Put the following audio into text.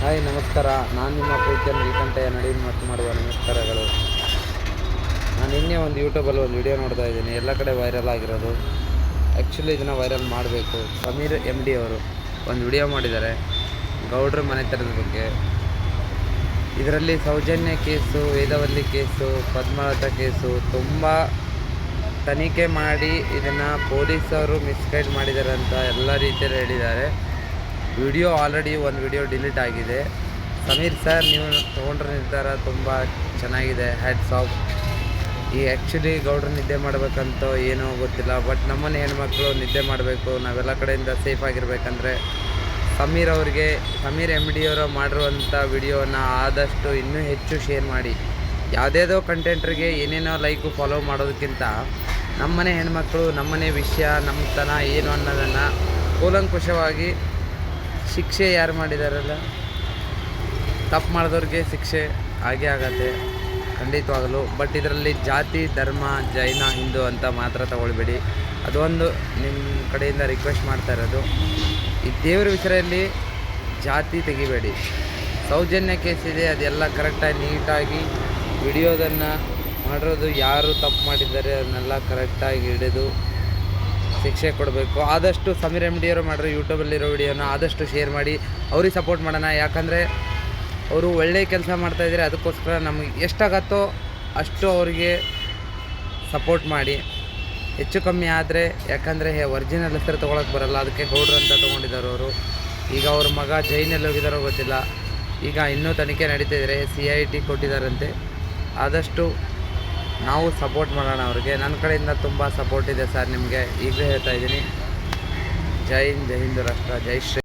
Hi ನಮಸ್ಕಾರ. ನಾನು ನಿಮ್ಮ ಪ್ರೀತಿಯ ನೀಲಕಂಠಯ್ಯ ನಡುವಿನ ಮಾಡುವ ನಮಸ್ಕಾರಗಳು. ನಾನು ನಿನ್ನೆ ಒಂದು ಯೂಟ್ಯೂಬಲ್ಲಿ ಒಂದು ವಿಡಿಯೋ ನೋಡ್ತಾ ಇದ್ದೀನಿ, ಎಲ್ಲ ಕಡೆ ವೈರಲ್ ಆಗಿರೋದು. ಆ್ಯಕ್ಚುಲಿ ಇದನ್ನು ವೈರಲ್ ಮಾಡಬೇಕು. ಸಮೀರ್ MD ಅವರು ಒಂದು ವಿಡಿಯೋ ಮಾಡಿದ್ದಾರೆ ಗೌಡ್ರ ಮನೆತನದ ಬಗ್ಗೆ. ಇದರಲ್ಲಿ Soujanya case, Vedavalli case, Padmalatha case ತುಂಬ ತನಿಖೆ ಮಾಡಿ ಇದನ್ನು ಪೊಲೀಸರು ಮಿಸ್ಗೈಡ್ ಮಾಡಿದ್ದಾರೆ ಅಂತ ಎಲ್ಲ ರೀತಿಯಲ್ಲಿ ಹೇಳಿದ್ದಾರೆ. ವಿಡಿಯೋ ಆಲ್ರೆಡಿ ಒಂದು ವಿಡಿಯೋ ಡಿಲೀಟ್ ಆಗಿದೆ. ಸಮೀರ್ ಸರ್, ನೀವು ತೊಗೊಂಡ್ರ ನಿರ್ಧಾರ ತುಂಬ ಚೆನ್ನಾಗಿದೆ, ಹ್ಯಾಟ್ಸ್ ಆಫ್. ಈ ಆ್ಯಕ್ಚುಲಿ ಗೌಡ್ರು ನಿದ್ದೆ ಮಾಡಬೇಕಂತ ಏನೋ ಗೊತ್ತಿಲ್ಲ, ಬಟ್ ನಮ್ಮನೆ ಹೆಣ್ಮಕ್ಳು ನಿದ್ದೆ ಮಾಡಬೇಕು, ನಾವೆಲ್ಲ ಕಡೆಯಿಂದ ಸೇಫ್ ಆಗಿರಬೇಕಂದ್ರೆ ಸಮೀರ್ MD ಅವರು ಮಾಡಿರುವಂಥ ವಿಡಿಯೋನ ಆದಷ್ಟು ಇನ್ನೂ ಹೆಚ್ಚು ಶೇರ್ ಮಾಡಿ. ಯಾವುದೇದೋ ಕಂಟೆಂಟ್ರಿಗೆ ಏನೇನೋ ಲೈಕು ಫಾಲೋ ಮಾಡೋದಕ್ಕಿಂತ ನಮ್ಮನೆ ಹೆಣ್ಮಕ್ಳು, ನಮ್ಮನೆ ವಿಷಯ, ನಮ್ಮತನ ಏನು ಅನ್ನೋದನ್ನು ಕೂಲಂಕುಷವಾಗಿ ಶಿಕ್ಷೆ ಯಾರು ಮಾಡಿದಾರಲ್ಲ, ತಪ್ಪು ಮಾಡಿದವ್ರಿಗೆ ಶಿಕ್ಷೆ ಆಗೇ ಆಗತ್ತೆ ಖಂಡಿತವಾಗಲು. ಬಟ್ ಇದರಲ್ಲಿ ಜಾತಿ, ಧರ್ಮ, ಜೈನ, ಹಿಂದೂ ಅಂತ ಮಾತ್ರ ತಗೊಳ್ಬೇಡಿ. ಅದೊಂದು ನಿಮ್ಮ ಕಡೆಯಿಂದ ರಿಕ್ವೆಸ್ಟ್ ಮಾಡ್ತಾ ಇರೋದು. ಈ ದೇವ್ರ ವಿಷಯದಲ್ಲಿ ಜಾತಿ ತೆಗಿಬೇಡಿ. ಸೌಜನ್ಯ ಕೇಸ್ ಇದೆ, ಅದೆಲ್ಲ ಕರೆಕ್ಟಾಗಿ ನೀಟಾಗಿ ವಿಡಿಯೋದನ್ನು ಮಾಡಿರೋದು, ಯಾರು ತಪ್ಪು ಮಾಡಿದ್ದಾರೆ ಅದನ್ನೆಲ್ಲ ಕರೆಕ್ಟಾಗಿ ಹಿಡಿದು ಶಿಕ್ಷೆ ಕೊಡಬೇಕು. ಆದಷ್ಟು ಸಮೀರ್ MD ಅವರು ಮಾಡಿರೋ ಯೂಟ್ಯೂಬಲ್ಲಿರೋ ವಿಡಿಯೋನ ಆದಷ್ಟು ಶೇರ್ ಮಾಡಿ, ಅವ್ರಿಗೆ ಸಪೋರ್ಟ್ ಮಾಡೋಣ. ಯಾಕಂದರೆ ಅವರು ಒಳ್ಳೆಯ ಕೆಲಸ ಮಾಡ್ತಾಯಿದ್ದಾರೆ, ಅದಕ್ಕೋಸ್ಕರ ನಮಗೆ ಎಷ್ಟಾಗತ್ತೋ ಅಷ್ಟು ಅವರಿಗೆ ಸಪೋರ್ಟ್ ಮಾಡಿ. ಹೆಚ್ಚು ಕಮ್ಮಿ ಆದರೆ, ಯಾಕಂದರೆ ಒರಿಜಿನಲ್ ಹೆಸರು ತೊಗೊಳಕ್ಕೆ ಬರೋಲ್ಲ, ಅದಕ್ಕೆ ಗೌಡ್ರು ಅಂತ ತೊಗೊಂಡಿದ್ದಾರೆ ಅವರು. ಈಗ ಅವ್ರ ಮಗ ಜೈನಲ್ಲಿ ಹೋಗಿದ್ದಾರೋ ಗೊತ್ತಿಲ್ಲ. ಈಗ ಇನ್ನೂ ತನಿಖೆ ನಡೀತಿದ್ದಾರೆ, CID ಕೊಟ್ಟಿದ್ದಾರಂತೆ. ಆದಷ್ಟು ನಾವು ಸಪೋರ್ಟ್ ಮಾಡೋಣ ಅವ್ರಿಗೆ. ನನ್ನ ಕಡೆಯಿಂದ ತುಂಬ ಸಪೋರ್ಟ್ ಇದೆ ಸರ್ ನಿಮಗೆ, ಈಗಲೇ ಹೇಳ್ತಾ ಇದ್ದೀನಿ. ಜೈ ಹಿಂದ್, ಜೈ ಹಿಂದೂ ರಾಷ್ಟ್ರ, ಜೈ ಶ್ರೀ.